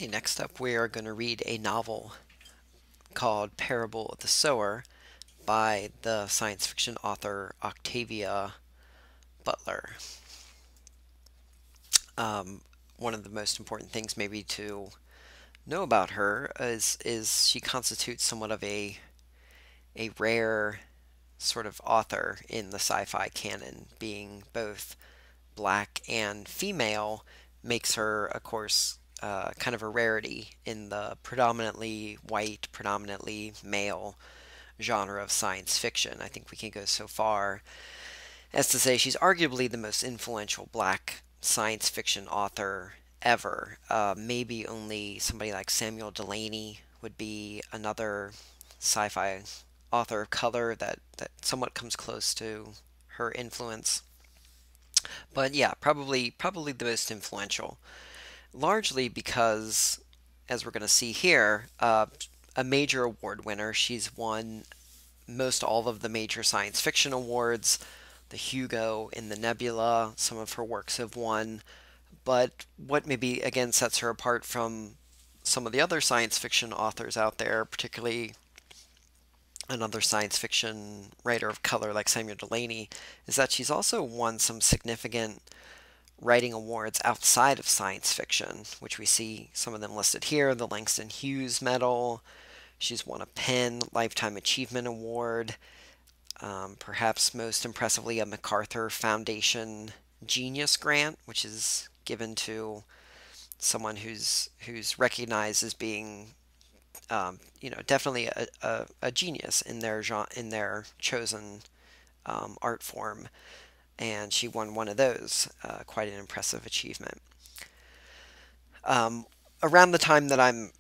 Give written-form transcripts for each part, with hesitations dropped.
Okay, next up we are going to read a novel called Parable of the Sower by the science fiction author Octavia Butler. Um, One of the most important things maybe to know about her is she constitutes somewhat of a rare sort of author in the sci-fi canon, being both black and female makes her, of course, kind of a rarity in the predominantly white, predominantly male genre of science fiction. I think we can go so far as to say she's arguably the most influential black science fiction author ever. Maybe only somebody like Samuel Delany would be another sci-fi author of color that somewhat comes close to her influence. But yeah, probably the most influential, largely because, as we're going to see here, a major award winner. She's won most all of the major science fiction awards, the Hugo and the Nebula. Some of her works have won. But what maybe again sets her apart from some of the other science fiction authors out there, particularly another science fiction writer of color like Samuel Delany, is that she's also won some significant writing awards outside of science fiction, which we see some of them listed here. The Langston Hughes Medal. She's won a PEN Lifetime Achievement Award. Perhaps most impressively, a MacArthur Foundation Genius Grant, which is given to someone who's recognized as being, definitely a genius in their genre, in their chosen art form, and she won one of those. Quite an impressive achievement. Around the time that I'm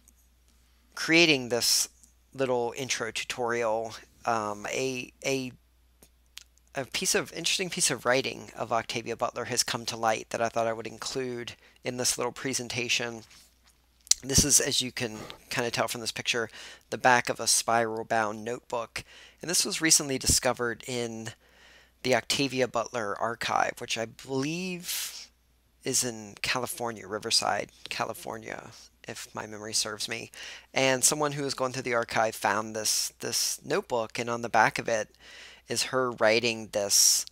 creating this little intro tutorial, a interesting piece of writing of Octavia Butler has come to light that I thought I would include in this little presentation. This is, as you can kind of tell from this picture, the back of a spiral-bound notebook, and this was recently discovered in the Octavia Butler archive, which I believe is in California, Riverside, California, if my memory serves me. And someone who was going through the archive found this notebook, and on the back of it is her writing this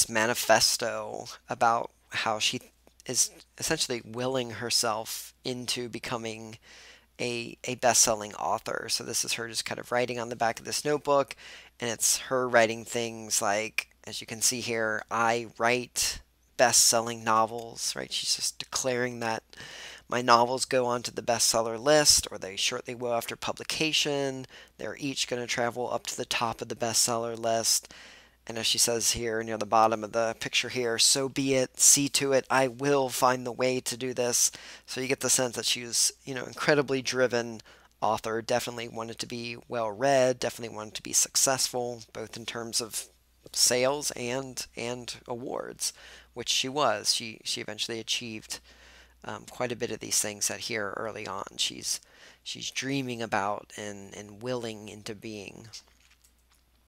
manifesto about how she is essentially willing herself into becoming a best-selling author. So this is her just kind of writing on the back of this notebook, and it's her writing things like, as you can see here, I write best-selling novels, right? She's just declaring that my novels go onto the bestseller list, or they shortly will after publication. They're each going to travel up to the top of the bestseller list. And as she says here near the bottom of the picture here, so be it, see to it, I will find the way to do this. So you get the sense that she was, incredibly driven author, definitely wanted to be well read, definitely wanted to be successful, both in terms of sales and awards, which she was. She eventually achieved quite a bit of these things that here early on she's dreaming about and willing into being.